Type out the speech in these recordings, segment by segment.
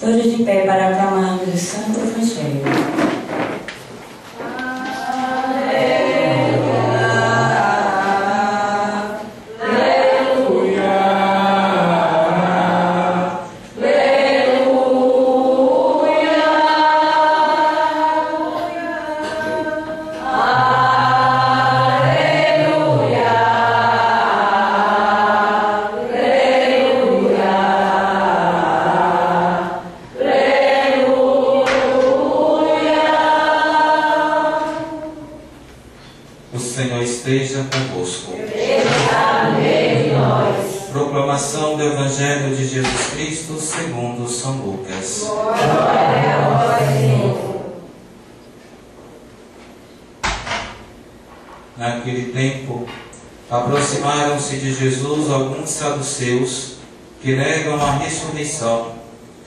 Todos de pé para aclamarmos o Santo Evangelho. Esteja convosco. Proclamação do Evangelho de Jesus Cristo segundo São Lucas. Glória a vós, Senhor. Naquele tempo, aproximaram-se de Jesus alguns saduceus que negam a ressurreição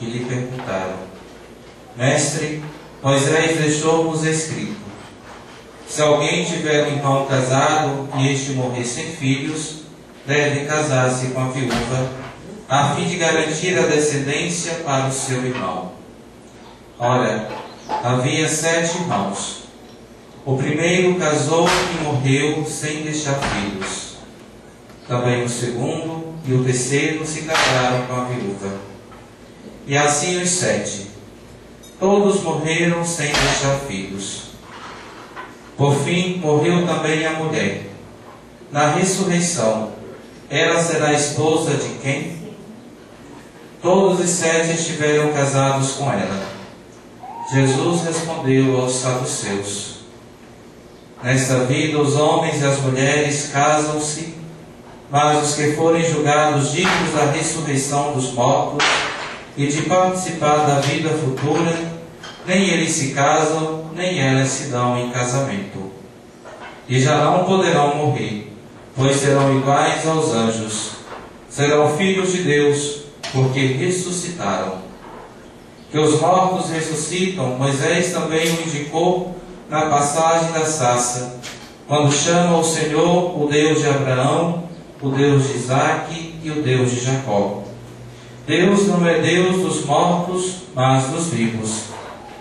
e lhe perguntaram: Mestre, Moisés deixou-nos escrito: se alguém tiver um irmão casado e este morrer sem filhos, deve casar-se com a viúva, a fim de garantir a descendência para o seu irmão. Ora, havia 7 irmãos. O primeiro casou e morreu sem deixar filhos. Também o segundo e o terceiro se casaram com a viúva. E assim os 7. Todos morreram sem deixar filhos. Por fim, morreu também a mulher. Na ressurreição, ela será esposa de quem? Todos os 7 estiveram casados com ela. Jesus respondeu aos saduceus: nesta vida os homens e as mulheres casam-se, mas os que forem julgados dignos da ressurreição dos mortos e de participar da vida futura, nem eles se casam, nem elas se dão em casamento. E já não poderão morrer, pois serão iguais aos anjos. Serão filhos de Deus, porque ressuscitaram. Que os mortos ressuscitam, Moisés também o indicou na passagem da sarça, quando chama o Senhor o Deus de Abraão, o Deus de Isaque e o Deus de Jacó. Deus não é Deus dos mortos, mas dos vivos,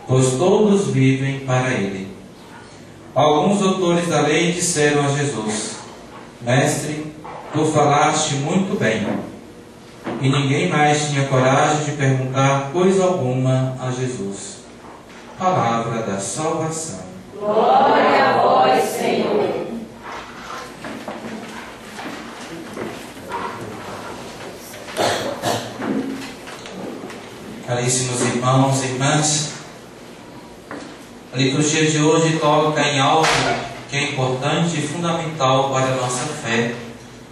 pois todos vivem para Ele. Alguns doutores da lei disseram a Jesus: Mestre, tu falaste muito bem. E ninguém mais tinha coragem de perguntar coisa alguma a Jesus. Palavra da salvação. Glória a vós, Senhor. Caríssimos irmãos e irmãs, a liturgia de hoje toca em algo que é importante e fundamental para a nossa fé,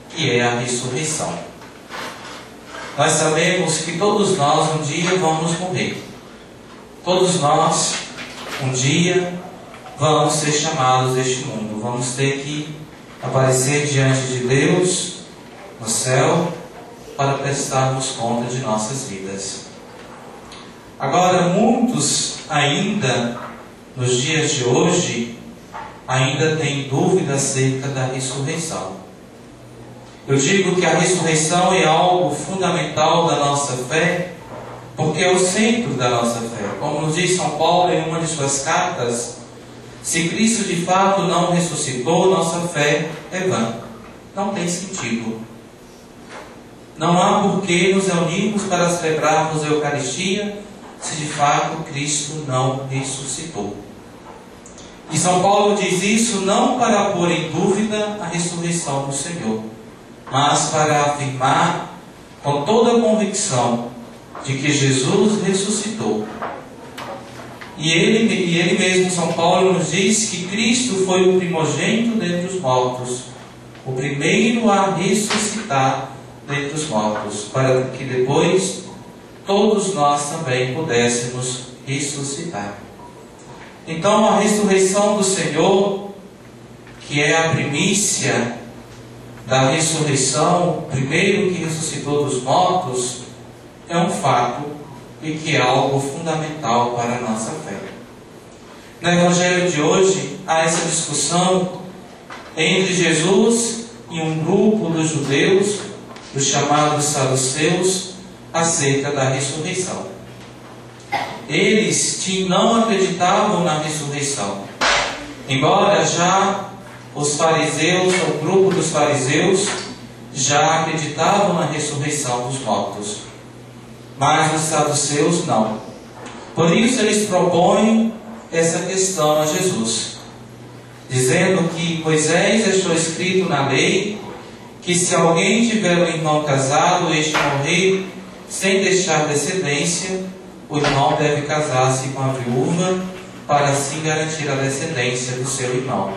que é a ressurreição. Nós sabemos que todos nós um dia vamos morrer. Todos nós um dia vamos ser chamados deste mundo. Vamos ter que aparecer diante de Deus no céu para prestarmos conta de nossas vidas. Agora, muitos ainda, nos dias de hoje, ainda têm dúvida acerca da ressurreição. Eu digo que a ressurreição é algo fundamental da nossa fé, porque é o centro da nossa fé. Como nos diz São Paulo em uma de suas cartas, se Cristo de fato não ressuscitou, nossa fé é vã. Não tem sentido. Não há por que nos reunirmos para celebrarmos a Eucaristia, se de fato Cristo não ressuscitou. E São Paulo diz isso não para pôr em dúvida a ressurreição do Senhor, mas para afirmar com toda a convicção de que Jesus ressuscitou. E ele mesmo, São Paulo, nos diz que Cristo foi o primogênito dentre os mortos, o primeiro a ressuscitar dentre os mortos, para que depois todos nós também pudéssemos ressuscitar. Então, a ressurreição do Senhor, que é a primícia da ressurreição, o primeiro que ressuscitou dos mortos, é um fato e que é algo fundamental para a nossa fé. No Evangelho de hoje, há essa discussão entre Jesus e um grupo dos judeus, os chamados saduceus, acerca da ressurreição. eles não acreditavam na ressurreição. Embora já os fariseus, o grupo dos fariseus, já acreditavam na ressurreição dos mortos. Mas os saduceus não. Por isso eles propõem essa questão a Jesus, dizendo que Moisés deixou escrito na lei que se alguém tiver um irmão casado, este morrer sem deixar descendência, o irmão deve casar-se com a viúva para assim garantir a descendência do seu irmão.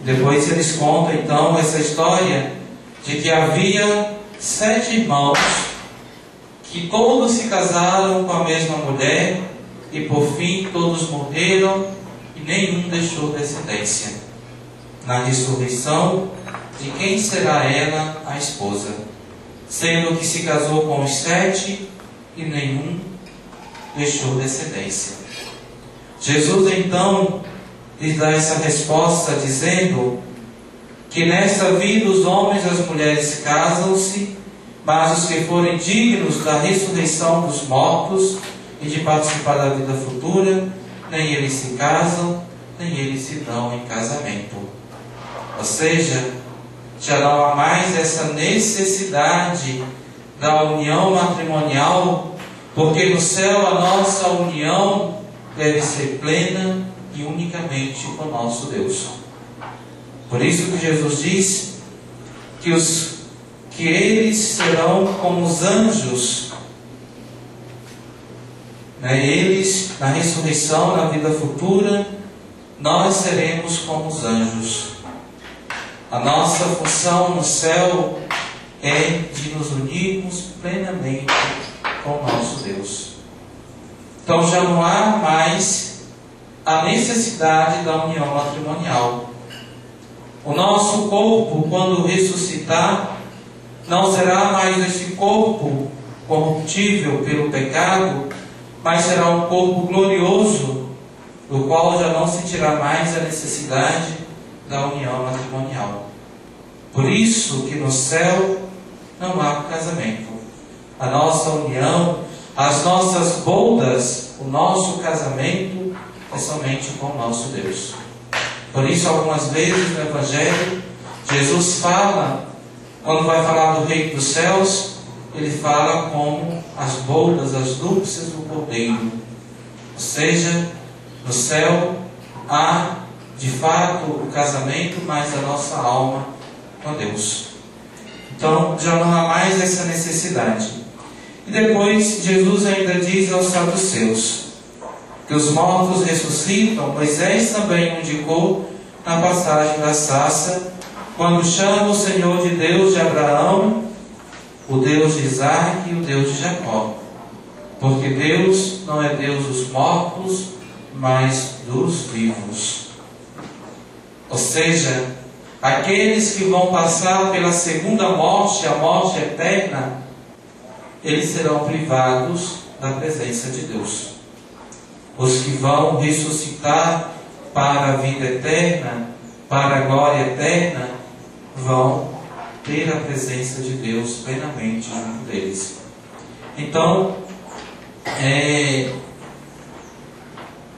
Depois eles contam então essa história de que havia 7 irmãos que todos se casaram com a mesma mulher e por fim todos morreram e nenhum deixou descendência. Na ressurreição, de quem será ela a esposa? Sendo que se casou com os 7 e nenhum deixou descendência. Jesus então lhes dá essa resposta dizendo que nesta vida os homens e as mulheres casam-se, mas os que forem dignos da ressurreição dos mortos e de participar da vida futura, nem eles se casam, nem eles se dão em casamento. Ou seja, já não há mais essa necessidade da união matrimonial, porque no céu a nossa união deve ser plena e unicamente com o nosso Deus. Por isso que Jesus diz que eles serão como os anjos, eles, na ressurreição, na vida futura, nós seremos como os anjos. A nossa função no céu é de nos unirmos plenamente com o nosso Deus. Então já não há mais a necessidade da união matrimonial. O nosso corpo, quando ressuscitar, não será mais esse corpo corruptível pelo pecado, mas será um corpo glorioso, do qual já não sentirá mais a necessidade da união matrimonial. Por isso que no céu não há casamento. A nossa união, as nossas bodas, o nosso casamento é somente com o nosso Deus. Por isso, algumas vezes no Evangelho, Jesus fala, quando vai falar do Reino dos Céus, ele fala como as bodas, as núpcias do Cordeiro. Ou seja, no céu há de fato o casamento, mas a nossa alma com Deus. Então já não há mais essa necessidade. E depois Jesus ainda diz aos saduceus que os mortos ressuscitam. Moisés também indicou na passagem da sarça, quando chama o Senhor de Deus de Abraão, o Deus de Isaac e o Deus de Jacó. Porque Deus não é Deus dos mortos, mas dos vivos. Ou seja, aqueles que vão passar pela segunda morte, a morte eterna, eles serão privados da presença de Deus. Os que vão ressuscitar para a vida eterna, para a glória eterna, vão ter a presença de Deus plenamente junto deles. Então,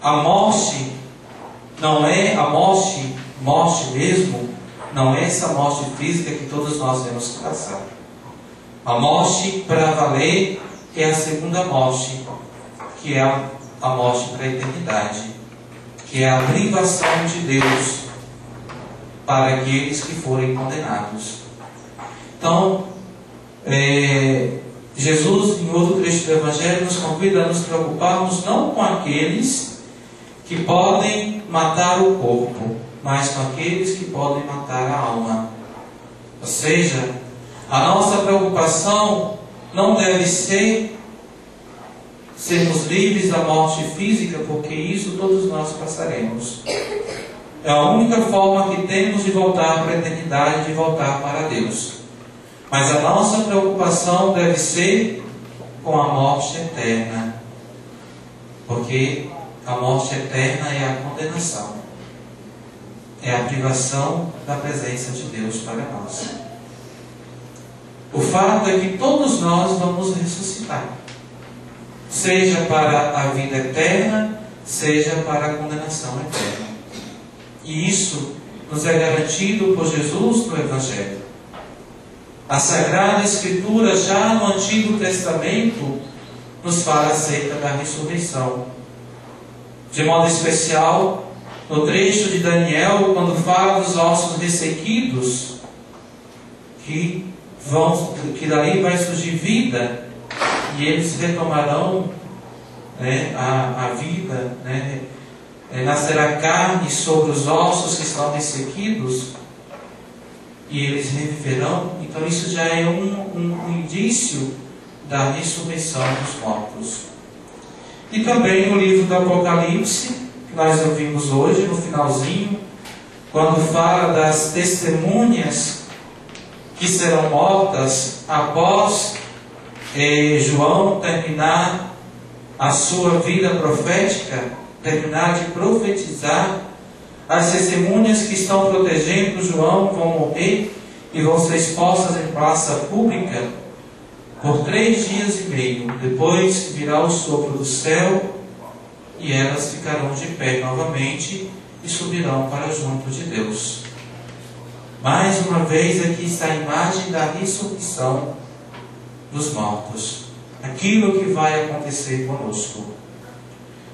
a morte não é a morte mesmo, não é essa morte física que todos nós temos que passar. A morte para valer é a segunda morte, que é a morte para a eternidade, que é a privação de Deus para aqueles que forem condenados. Então, Jesus, em outro trecho do Evangelho, nos convida a nos preocuparmos não com aqueles que podem matar o corpo, mas com aqueles que podem matar a alma. Ou seja, a nossa preocupação não deve ser sermos livres da morte física, porque isso todos nós passaremos. É a única forma que temos de voltar para a eternidade, de voltar para Deus. Mas a nossa preocupação deve ser com a morte eterna, porque a morte eterna é a condenação, é a privação da presença de Deus para nós. O fato é que todos nós vamos ressuscitar. seja para a vida eterna, seja para a condenação eterna. E isso nos é garantido por Jesus no Evangelho. A Sagrada Escritura, já no Antigo Testamento, nos fala acerca da ressurreição. De modo especial, no trecho de Daniel, quando fala dos ossos ressequidos, que daí vai surgir vida, e eles retomarão a vida, nascerá carne sobre os ossos que estão ressequidos, e eles reviverão. Então isso já é um indício da ressurreição dos mortos. E também no livro do Apocalipse, que nós ouvimos hoje, no finalzinho, quando fala das testemunhas que serão mortas após João terminar a sua vida profética, terminar de profetizar. As testemunhas que estão protegendo João vão morrer e vão ser expostas em praça pública por 3 dias e meio. Depois virá o sopro do céu e elas ficarão de pé novamente e subirão para junto de Deus. Mais uma vez aqui está a imagem da ressurreição dos mortos. Aquilo que vai acontecer conosco.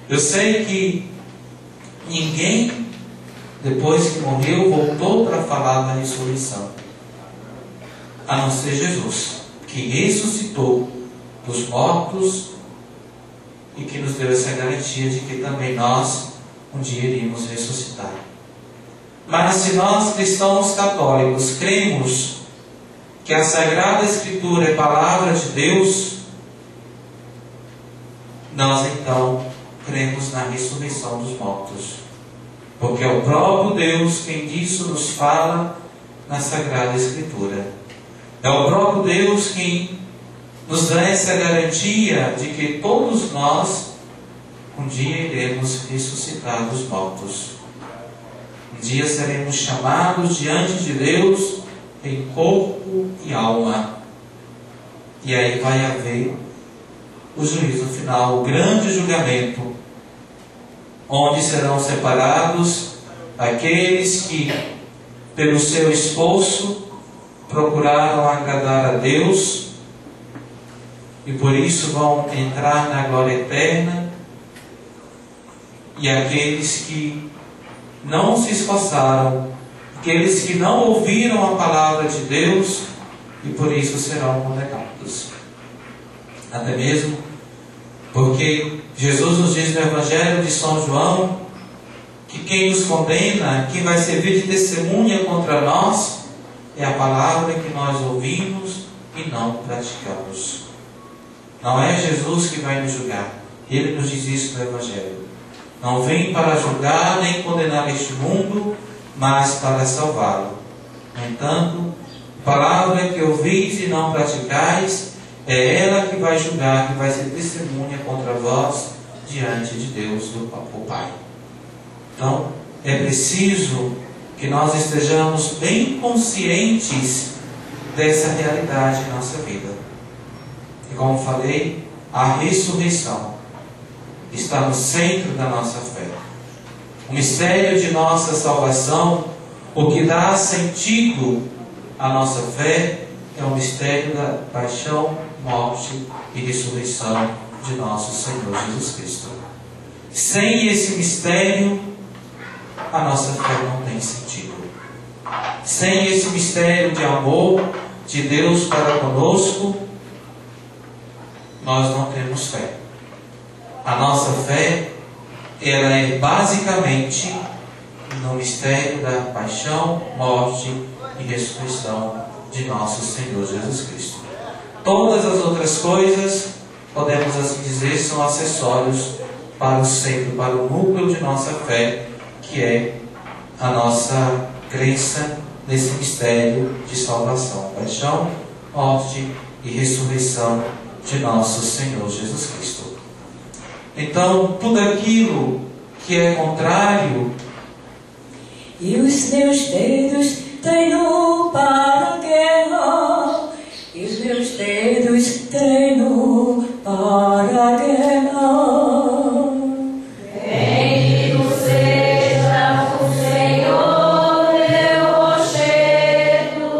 Eu sei que ninguém, depois que morreu, voltou para falar da ressurreição, a não ser Jesus, que ressuscitou dos mortos e que nos deu essa garantia de que também nós um dia iríamos ressuscitar. Mas se nós, cristãos católicos, cremos que a Sagrada Escritura é palavra de Deus, nós então cremos na ressurreição dos mortos. Porque é o próprio Deus quem disso nos fala na Sagrada Escritura. É o próprio Deus quem nos dá essa garantia de que todos nós um dia iremos ressuscitar dos mortos. Um dia seremos chamados diante de Deus em corpo e alma. E aí vai haver o juízo final, o grande julgamento, onde serão separados aqueles que, pelo seu esforço, procuraram agradar a Deus e por isso vão entrar na glória eterna, e aqueles que não se esforçaram, aqueles que não ouviram a palavra de Deus e por isso serão condenados. Até mesmo porque Jesus nos diz no Evangelho de São João que quem nos condena, quem vai servir de testemunha contra nós, é a palavra que nós ouvimos e não praticamos. Não é Jesus que vai nos julgar. Ele nos diz isso no Evangelho. Não vem para julgar nem condenar este mundo, mas para salvá-lo. No entanto, a palavra que ouvis e não praticais, é ela que vai julgar, que vai ser testemunha contra vós diante de Deus, o Pai. Então, é preciso que nós estejamos bem conscientes dessa realidade em nossa vida. E como falei, a ressurreição está no centro da nossa fé. O mistério de nossa salvação, o que dá sentido à nossa fé, é o mistério da paixão, morte e ressurreição de nosso Senhor Jesus Cristo. Sem esse mistério, a nossa fé não tem sentido. Sem esse mistério de amor de Deus para conosco, nós não temos fé. A nossa fé, ela é basicamente no mistério da paixão, morte e ressurreição de nosso Senhor Jesus Cristo. Todas as outras coisas, podemos assim dizer, são acessórios para o centro, para o núcleo de nossa fé, que é a nossa crença nesse mistério de salvação, paixão, morte e ressurreição de nosso Senhor Jesus Cristo. Então, tudo aquilo que é contrário, e os meus dedos treino para a guerra, e os meus dedos treino para a guerra. Bendito seja o Senhor, meu rochedo.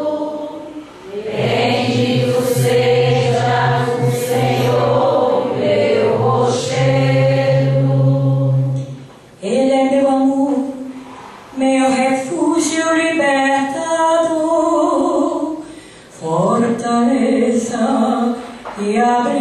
Bendito seja o Senhor, meu rochedo. Ele é meu amor, meu refúgio libertador, fortaleza e abrigo.